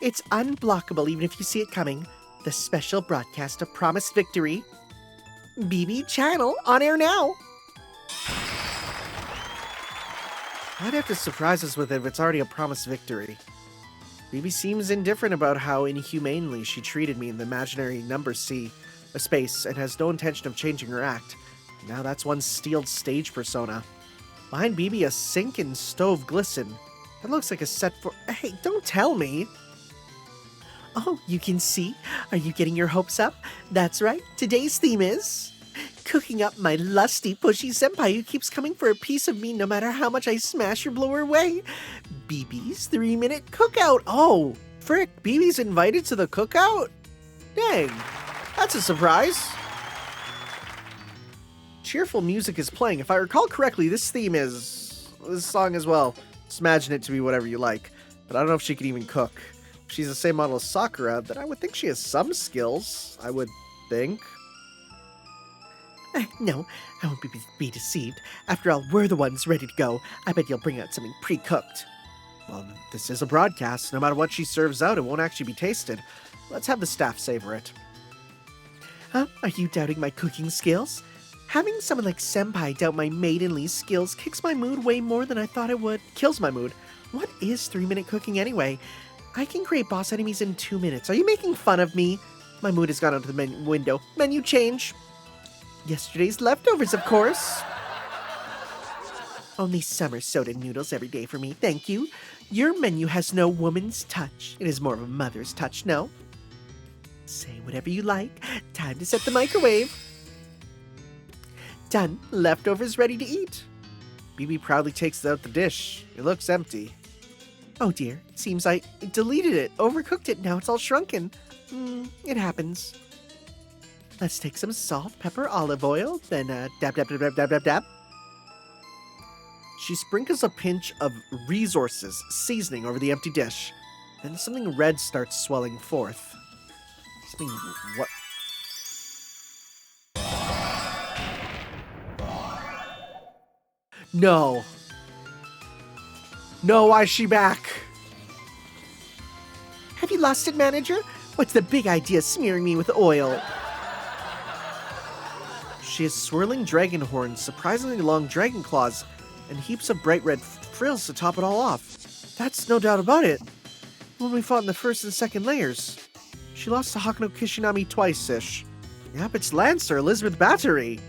It's unblockable even if you see it coming. The special broadcast of promised victory. BB channel on air now. Why'd have to surprise us with it if it's already a promised victory? BB seems indifferent about how inhumanely she treated me in the imaginary number space and has no intention of changing her act. Now that's one steeled stage persona. Behind BB, a sink and stove glisten. That looks like a set for... Hey, don't tell me! Oh, you can see? Are you getting your hopes up? That's right, today's theme is... cooking up my lusty, pushy senpai who keeps coming for a piece of me no matter how much I smash or blow her away. BB's 3-minute cookout! Oh, frick, BB's invited to the cookout? Dang, that's a surprise. Cheerful music is playing. If I recall correctly, this theme is... this song as well. Just imagine it to be whatever you like. But I don't know if she can even cook. If she's the same model as Sakura, then I would think she has some skills. I would think. No, I won't be deceived. After all, we're the ones ready to go. I bet you'll bring out something pre-cooked. Well, this is a broadcast. No matter what she serves out, it won't actually be tasted. Let's have the staff savor it. Huh? Are you doubting my cooking skills? Having someone like Senpai doubt my maidenly skills kicks my mood way more than I thought it would. Kills my mood. What is 3-minute cooking anyway? I can create boss enemies in 2 minutes. Are you making fun of me? My mood has gone out of the window. Menu change. Yesterday's leftovers, of course. Only summer soda noodles every day for me, thank you. Your menu has no woman's touch. It is more of a mother's touch, no? Say whatever you like. Time to set the microwave. Done. Leftovers ready to eat. BB proudly takes out the dish. It looks empty. Oh dear. Seems I deleted it, overcooked it, now it's all shrunken. It happens. Let's take some salt, pepper, olive oil, then dab, dab, dab, dab, dab, dab, dab. She sprinkles a pinch of resources seasoning over the empty dish. Then something red starts swelling forth. Something... what? No. No, why is she back? Have you lost it, manager? What's the big idea smearing me with oil? She has swirling dragon horns, surprisingly long dragon claws, and heaps of bright red frills to top it all off. That's no doubt about it. When we fought in the first and second layers. She lost to Hakuno Kishinami twice-ish. Yep, it's Lancer, Elizabeth Battery.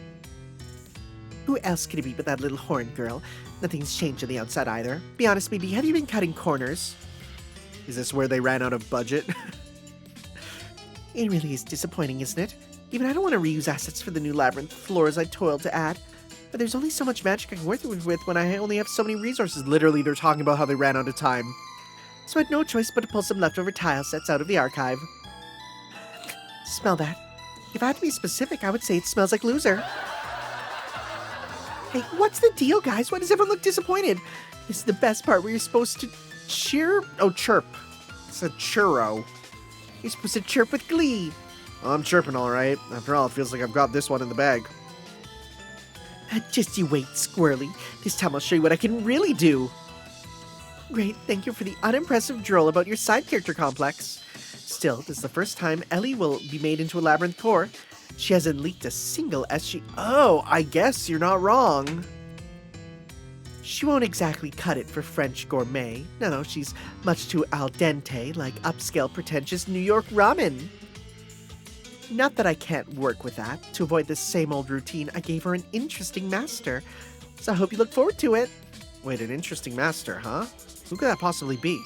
Who else could it be but that little horn girl? Nothing's changed on the outside either. Be honest, BB, have you been cutting corners? Is this where they ran out of budget? It really is disappointing, isn't it? Even I don't want to reuse assets for the new labyrinth floors I toiled to add. But there's only so much magic I can work with when I only have so many resources. Literally, they're talking about how they ran out of time. So I had no choice but to pull some leftover tile sets out of the archive. Smell that. If I had to be specific, I would say it smells like loser. Hey, what's the deal, guys? Why does everyone look disappointed? This is the best part where you're supposed to cheer. Oh, chirp. It's a churro. You're supposed to chirp with glee. Well, I'm chirping all right. After all, it feels like I've got this one in the bag. Just you wait, Squirrely. This time I'll show you what I can really do. Great, thank you for the unimpressive droll about your side character complex. Still, this is the first time Ellie will be made into a labyrinth core. She hasn't leaked a single SG. Oh, I guess you're not wrong. She won't exactly cut it for French gourmet. No, she's much too al dente, like upscale pretentious New York ramen. Not that I can't work with that. To avoid the same old routine, I gave her an interesting master. So I hope you look forward to it. Wait, an interesting master, huh? Who could that possibly be?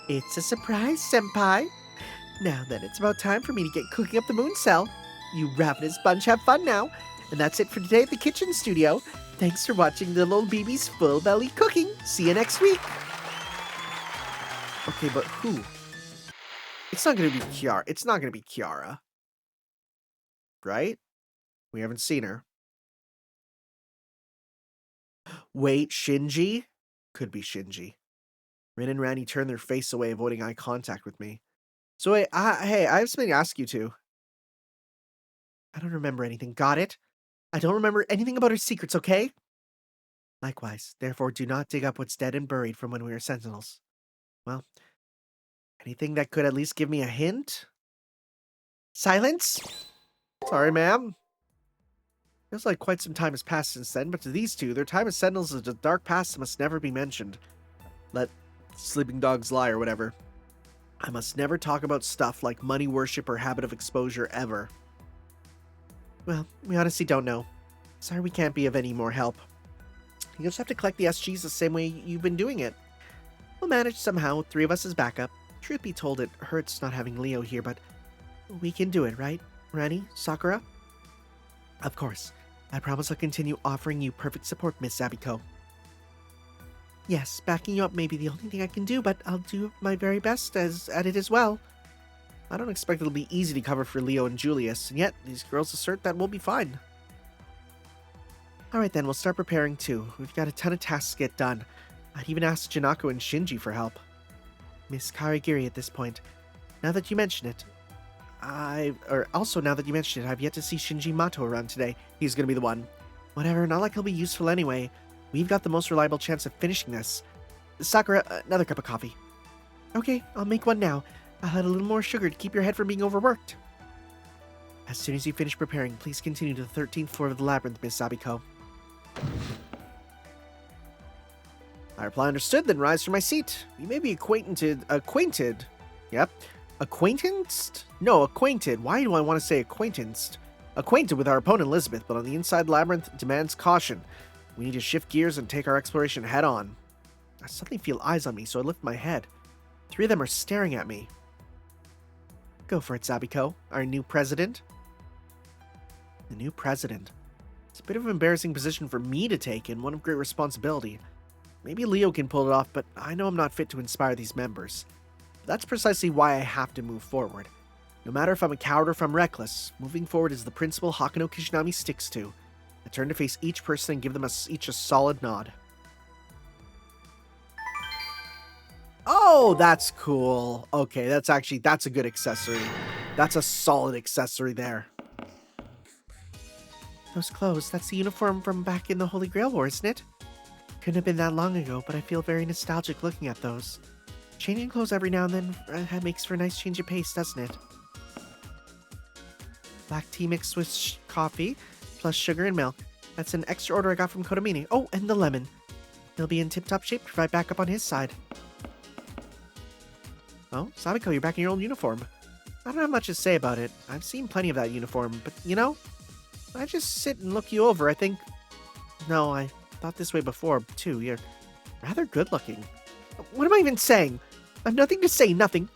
It's a surprise, senpai. Now then, it's about time for me to get cooking up the moon cell. You ravenous bunch have fun now. And that's it for today at the kitchen studio. Thanks for watching the little BB's full belly cooking. See you next week. Okay, but who? It's not gonna be Kiara. It's not gonna be Kiara. Right? We haven't seen her. Wait, Shinji? Could be Shinji. Rin and Randy turned their face away, avoiding eye contact with me. So wait, hey, I have something to ask you two. I don't remember anything. Got it? I don't remember anything about her secrets, okay? Likewise, therefore do not dig up what's dead and buried from when we were sentinels. Well, anything that could at least give me a hint? Silence? Sorry, ma'am. Feels like quite some time has passed since then, but to these two, their time as sentinels is a dark past that must never be mentioned. Let sleeping dogs lie or whatever. I must never talk about stuff like money worship or habit of exposure ever. Well, we honestly don't know. Sorry we can't be of any more help. You just have to collect the SGs the same way you've been doing it. We'll manage somehow with 3 of us as backup. Truth be told, it hurts not having Leo here, but we can do it, right? Rani? Sakura? Of course. I promise I'll continue offering you perfect support, Miss Abiko. Yes, backing you up may be the only thing I can do, but I'll do my very best at it as well. I don't expect it'll be easy to cover for Leo and Julius, and yet these girls assert that we'll be fine. Alright then, we'll start preparing too. We've got a ton of tasks to get done. I'd even asked Janako and Shinji for help. Miss Karigiri at this point. Now that you mention it, now that you mention it, I've yet to see Shinji Mato around today. He's gonna be the one. Whatever, not like he'll be useful anyway. We've got the most reliable chance of finishing this. Sakura, another cup of coffee. Okay, I'll make one now. I'll add a little more sugar to keep your head from being overworked. As soon as you finish preparing, please continue to the 13th floor of the labyrinth, Miss Sabiko. I reply understood, then rise from my seat. We may be acquainted. Yep. Acquaintanced? No, acquainted. Why do I want to say acquaintanced? Acquainted with our opponent Elizabeth, but on the inside labyrinth demands caution. We need to shift gears and take our exploration head on. I suddenly feel eyes on me, so I lift my head. 3 of them are staring at me. Go for it, Sabiko, our new president. The new president. It's a bit of an embarrassing position for me to take and one of great responsibility. Maybe Leo can pull it off, but I know I'm not fit to inspire these members. That's precisely why I have to move forward. No matter if I'm a coward or if I'm reckless, moving forward is the principle Hakano Kishinami sticks to. I turn to face each person and give them each a solid nod. Oh, that's cool. Okay, that's a good accessory. That's a solid accessory there. Those clothes, that's the uniform from back in the Holy Grail War, isn't it? Couldn't have been that long ago, but I feel very nostalgic looking at those. Changing clothes every now and then makes for a nice change of pace, doesn't it? Black tea mixed with coffee, plus sugar and milk. That's an extra order I got from Kodomini. Oh, and the lemon. He'll be in tip-top shape to right back up on his side. Oh, Sabiko, you're back in your old uniform. I don't have much to say about it. I've seen plenty of that uniform, but, you know, I just sit and look you over, I think... No, I thought this way before, too. You're rather good-looking. What am I even saying? I've nothing to say, nothing.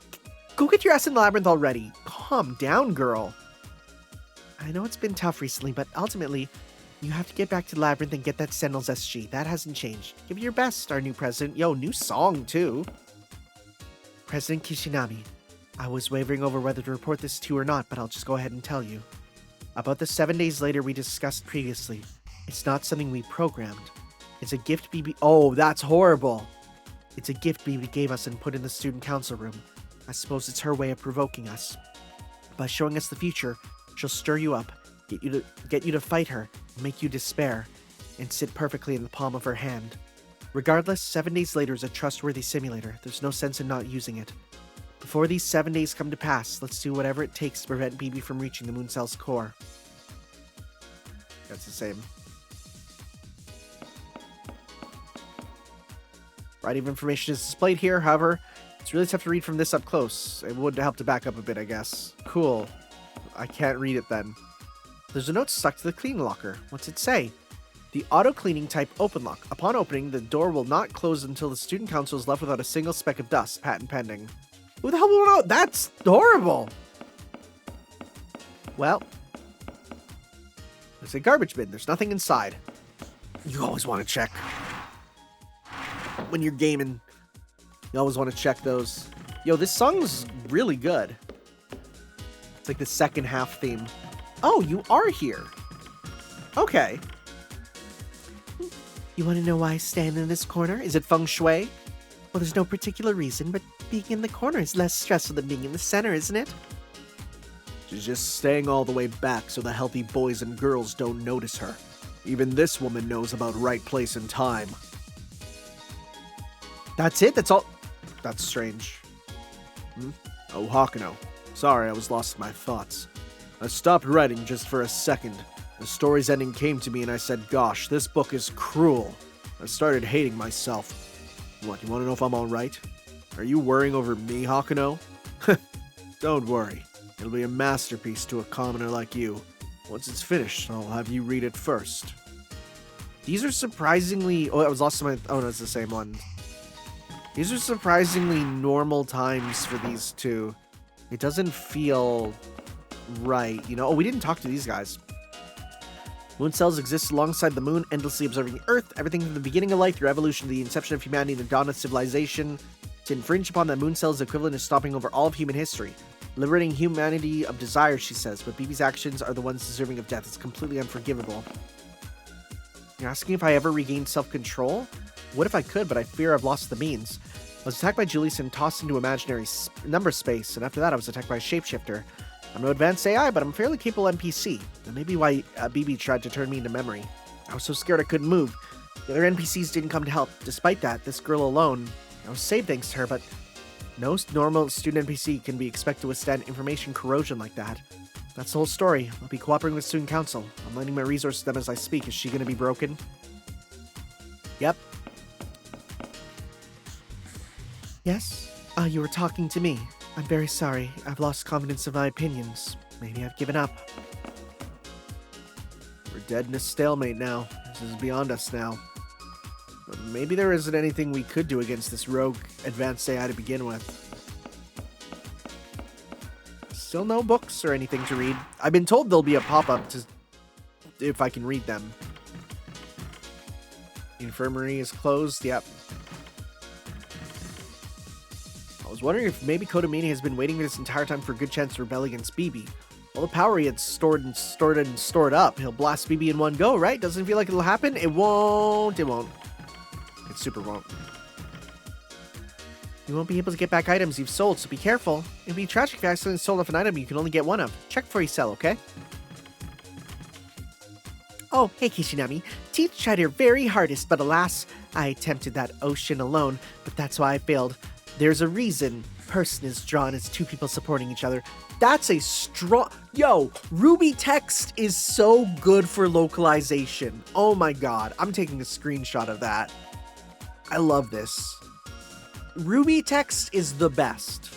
Go get your ass in the labyrinth already. Calm down, girl. I know it's been tough recently, but ultimately, You have to get back to the labyrinth and get that Sentinel's SG. That hasn't changed. Give it your best, our new president. Yo, new song, too. President Kishinami, I was wavering over whether to report this to you or not, but I'll just go ahead and tell you. About the 7 days later we discussed previously. It's not something we programmed. It's a gift BB... Oh, that's horrible. It's a gift BB gave us and put in the student council room. I suppose it's her way of provoking us. By showing us the future, she'll stir you up, get you to fight her, make you despair, and sit perfectly in the palm of her hand. Regardless, 7 days later is a trustworthy simulator. There's no sense in not using it. Before these 7 days come to pass, let's do whatever it takes to prevent BB from reaching the moon cell's core. That's the same. Variety of information is displayed here, however, it's really tough to read from this up close. It would help to back up a bit, I guess. Cool. I can't read it then. There's a note stuck to the cleaning locker. What's it say? The auto-cleaning type open lock. Upon opening, the door will not close until the student council is left without a single speck of dust. Patent pending. Who the hell will know? That's horrible! Well, there's a garbage bin. There's nothing inside. You always want to check. When you're gaming, you always want to check those. Yo, this song's really good. It's like the second half theme. Oh, you are here. Okay. You want to know why I stand in this corner? Is it feng shui? Well, there's no particular reason, but being in the corner is less stressful than being in the center, isn't it? She's just staying all the way back so the healthy boys and girls don't notice her. Even this woman knows about right place and time. That's it? That's all? That's strange. Oh, Hakuno. Sorry, I was lost in my thoughts. I stopped writing just for a second. The story's ending came to me and I said, gosh, this book is cruel. I started hating myself. What, you want to know if I'm alright? Are you worrying over me, Hakuno? Don't worry. It'll be a masterpiece to a commoner like you. Once it's finished, I'll have you read it first. These are surprisingly... Oh, I was lost in my... Oh, no, it's the same one. These are surprisingly normal times for these two. It doesn't feel right, you know? Oh, we didn't talk to these guys. Moon cells exist alongside the moon, endlessly observing Earth. Everything from the beginning of life through evolution to the inception of humanity and the dawn of civilization. To infringe upon the moon cell's equivalent is stopping over all of human history. Liberating humanity of desire, she says, but BB's actions are the ones deserving of death. It's completely unforgivable. You're asking if I ever regained self-control? What if I could, but I fear I've lost the means. I was attacked by Julius and tossed into imaginary number space, and after that I was attacked by a shapeshifter. I'm no advanced AI, but I'm a fairly capable NPC. That may be why BB tried to turn me into memory. I was so scared I couldn't move. The other NPCs didn't come to help. Despite that, this girl alone, I was saved thanks to her, but no normal student NPC can be expected to withstand information corrosion like that. That's the whole story. I'll be cooperating with Student Council. I'm lending my resources to them as I speak. Is she going to be broken? Yep. Yes? You were talking to me. I'm very sorry. I've lost confidence in my opinions. Maybe I've given up. We're dead in a stalemate now. This is beyond us now. But maybe there isn't anything we could do against this rogue advanced AI to begin with. Still no books or anything to read. I've been told there'll be a pop-up to if I can read them. The infirmary is closed. Yep. I was wondering if maybe Kodamini has been waiting this entire time for a good chance to rebel against BB. All the power he had stored up, he'll blast BB in one go, right? Doesn't feel like it'll happen? It won't. It won't. It super won't. You won't be able to get back items you've sold, so be careful. It'd be tragic if you accidentally sold off an item you can only get one of. Check before you sell, okay? Oh, hey Kishinami. Teach tried her very hardest, but alas, I attempted that ocean alone, but that's why I failed. There's a reason person is drawn as two people supporting each other. That's a strong... Yo, Ruby text is so good for localization. Oh my god, I'm taking a screenshot of that. I love this. Ruby text is the best.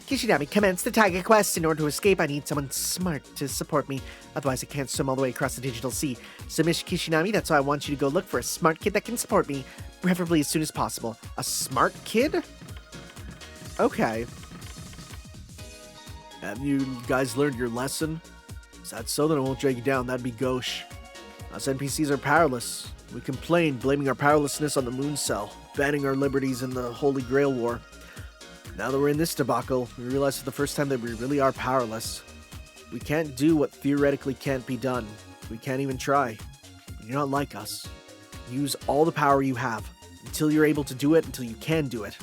Kishinami, commence the Taiga quest. In order to escape, I need someone smart to support me. Otherwise, I can't swim all the way across the digital sea. So, Miss Kishinami, that's why I want you to go look for a smart kid that can support me. Preferably as soon as possible. A smart kid? Okay. Have you guys learned your lesson? Is that so? Then I won't drag you down. That'd be gauche. Us NPCs are powerless. We complained, blaming our powerlessness on the Moon Cell, banning our liberties in the Holy Grail War. Now that we're in this debacle, we realize for the first time that we really are powerless. We can't do what theoretically can't be done. We can't even try. You're not like us. Use all the power you have, until you're able to do it, until you can do it.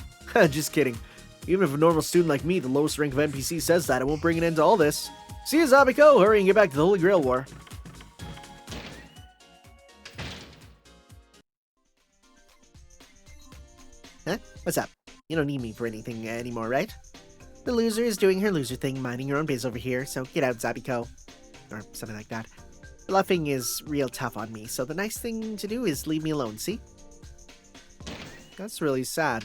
Just kidding. Even if a normal student like me, the lowest rank of NPC, says that, it won't bring an end to all this. See you, Zabiko! Hurry and get back to the Holy Grail War. Huh? What's up? You don't need me for anything anymore, right? The loser is doing her loser thing, minding her own biz over here, so get out, Zabiko. Or something like that. Bluffing is real tough on me, so the nice thing to do is leave me alone, see? That's really sad.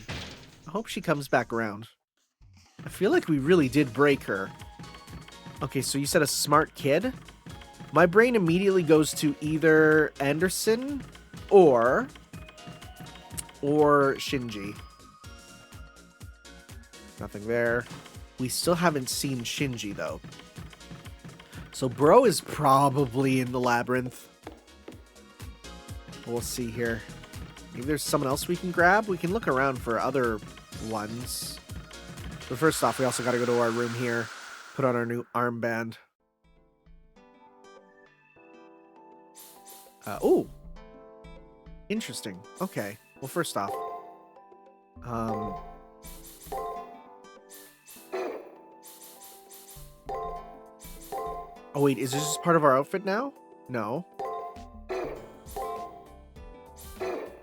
I hope she comes back around. I feel like we really did break her. Okay, so you said a smart kid? My brain immediately goes to either Anderson or Shinji. Nothing there. We still haven't seen Shinji, though. So Bro is probably in the labyrinth. We'll see here. Maybe there's someone else we can grab. We can look around for other ones. But first off, we also got to go to our room here. Put on our new armband. Oh. Interesting. Okay. Well, first off. Oh, wait. Is this just part of our outfit now? No.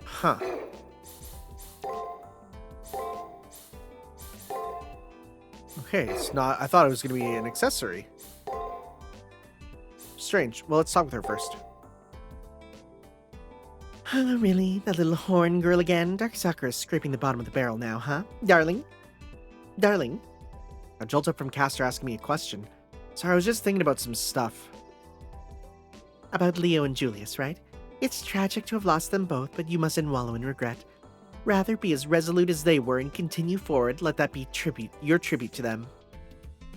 Huh. Okay, it's not... I thought it was going to be an accessory. Strange. Well, let's talk with her first. Oh, really? That little horn girl again? Dark Sakura is scraping the bottom of the barrel now, huh? Darling? Darling? I jolt up from Castor asking me a question. Sorry, I was just thinking about some stuff. About Leo and Julius, right? It's tragic to have lost them both, but you mustn't wallow in regret. Rather be as resolute as they were and continue forward. Let that be your tribute to them.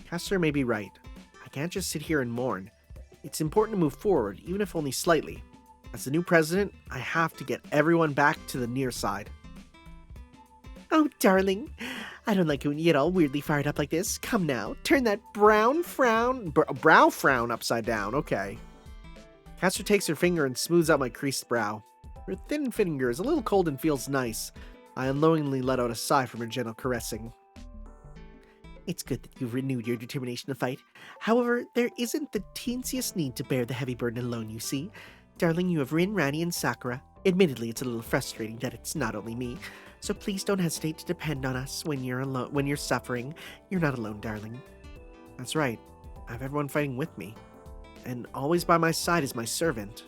Castor may be right. I can't just sit here and mourn. It's important to move forward, even if only slightly. As the new president, I have to get everyone back to the near side. Oh, darling. I don't like it when you get all weirdly fired up like this. Come now, turn that brow frown upside down. Okay. Castor takes her finger and smooths out my creased brow. Her thin finger is a little cold and feels nice. I unknowingly let out a sigh from her gentle caressing. It's good that you've renewed your determination to fight. However, there isn't the teensiest need to bear the heavy burden alone, you see. Darling, you have Rin, Rani, and Sakura. Admittedly, it's a little frustrating that it's not only me. So please don't hesitate to depend on us when you're alone. When you're suffering, you're not alone, darling. That's right. I have everyone fighting with me. And always by my side is my servant.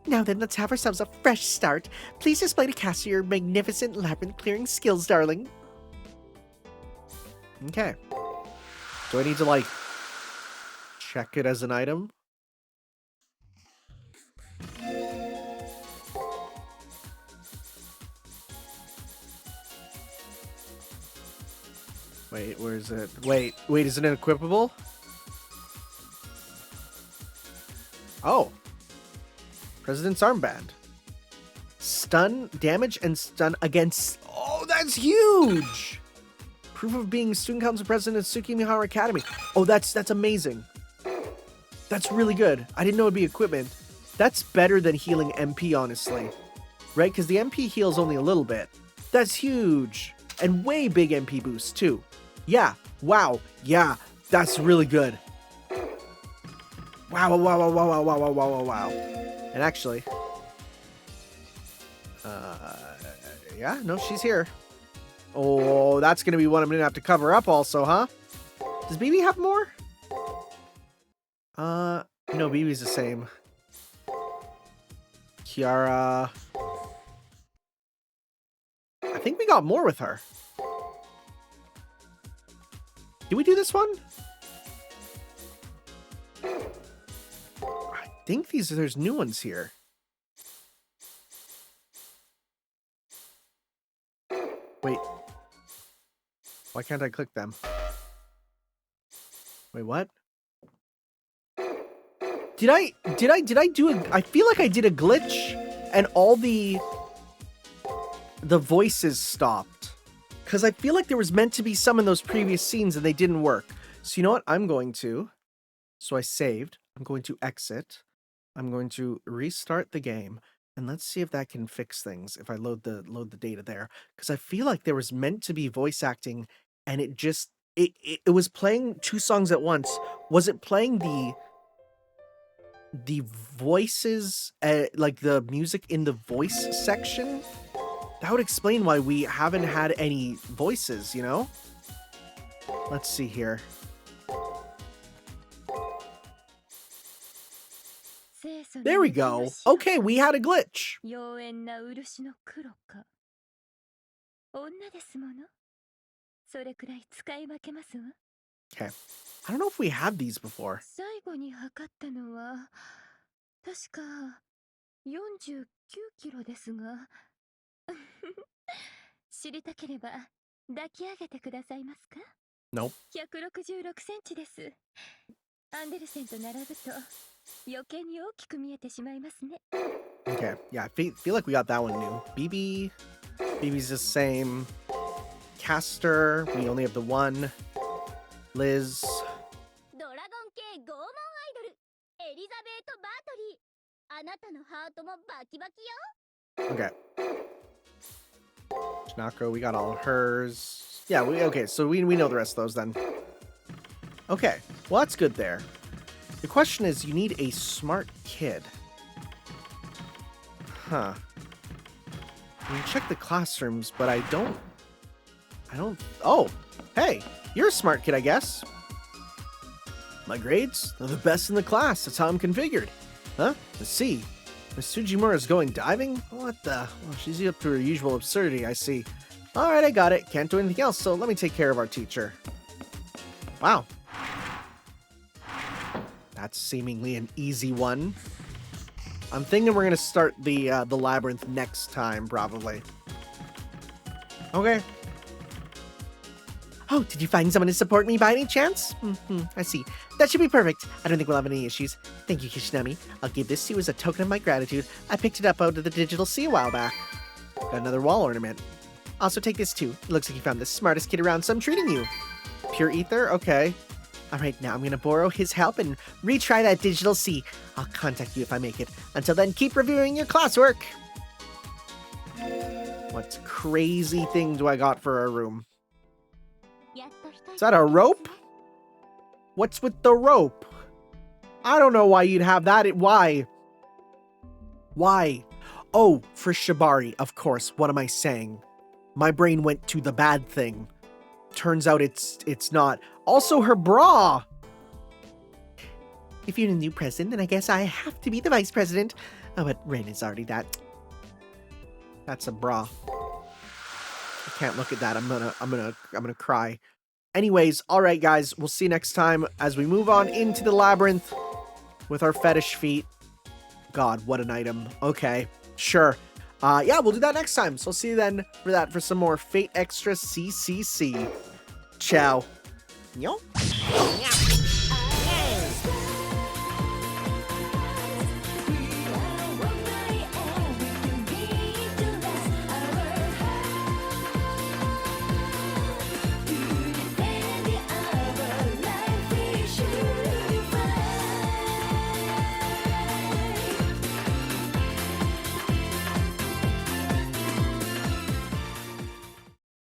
Now then, let's have ourselves a fresh start. Please display to Castor your magnificent labyrinth-clearing skills, darling. Okay. Do I need to, like, check it as an item? Wait, where is it? Wait, isn't it equipable? Oh. President's armband. Stun, damage, and stun against... Oh, that's huge! Proof of being student council president at Tsukimihara Academy. Oh, that's amazing. That's really good. I didn't know it'd be equipment. That's better than healing MP, honestly. Right? Because the MP heals only a little bit. That's huge. And way big MP boost, too. Yeah. Wow. Yeah. That's really good. Wow, wow, wow, wow, wow, wow, wow, wow, wow, wow. And actually... yeah, no, she's here. Oh, that's going to be one I'm going to have to cover up also, huh? Does BB have more? No, BB's the same. Kiara... I think we got more with her. Did we do this one? I think there's new ones here. Wait. Why can't I click them? Wait, what? Did I do I feel like I did a glitch and all the voices stopped. Because I feel like there was meant to be some in those previous scenes and they didn't work. So you know what? So I saved. I'm going to exit. I'm going to restart the game. And let's see if that can fix things if I load the data there. Because I feel like there was meant to be voice acting and it just it was playing two songs at once. Was it playing the voices, like the music in the voice section? That would explain why we haven't had any voices, you know? Let's see here. There we go. Okay, we had a glitch. Okay. I don't know if we had these before. 確か49キロですが知りたければ抱き上げてくださいますか Nope. 166センチです。アンデルセンと並ぶと余計に大きく見えてしまいますね。 Okay, yeah, I feel like we got that one new. BB's the same. Caster, we only have the one. Liz. ドラゴン系拷問アイドルエリザベート・バートリー。あなたのハートもバキバキよ。 Okay. Shinako, we got all hers. Yeah, okay, so we know the rest of those then. Okay, well that's good there. The question is, you need a smart kid. Huh. We can check the classrooms, but I don't... Oh, hey, you're a smart kid, I guess. My grades? They're the best in the class. That's how I'm configured. Huh? Let's see. Miss Tsujimura is going diving? What the? Well, she's up to her usual absurdity, I see. Alright, I got it. Can't do anything else, so let me take care of our teacher. Wow. That's seemingly an easy one. I'm thinking we're gonna start the labyrinth next time, probably. Okay. Oh, did you find someone to support me by any chance? I see. That should be perfect. I don't think we'll have any issues. Thank you, Kishinami. I'll give this to you as a token of my gratitude. I picked it up out of the digital sea a while back. Got another wall ornament. Also take this too. It looks like you found the smartest kid around, so I'm treating you. Pure ether? Okay. Alright, now I'm gonna borrow his help and retry that digital sea. I'll contact you if I make it. Until then, keep reviewing your classwork. What crazy thing do I got for our room? Is that a rope? What's with the rope? I don't know why you'd have that. Why? Why? Oh, for Shibari, of course. What am I saying? My brain went to the bad thing. Turns out it's not. Also, her bra! If you're the new president, then I guess I have to be the vice president. Oh, but Ren is already that. That's a bra. I can't look at that. I'm gonna cry. Anyways, alright guys, we'll see you next time as we move on into the labyrinth with our fetish feet. God, what an item. Okay, sure. Yeah, we'll do that next time. So I'll see you then for some more Fate Extra CCC. Ciao. Yo.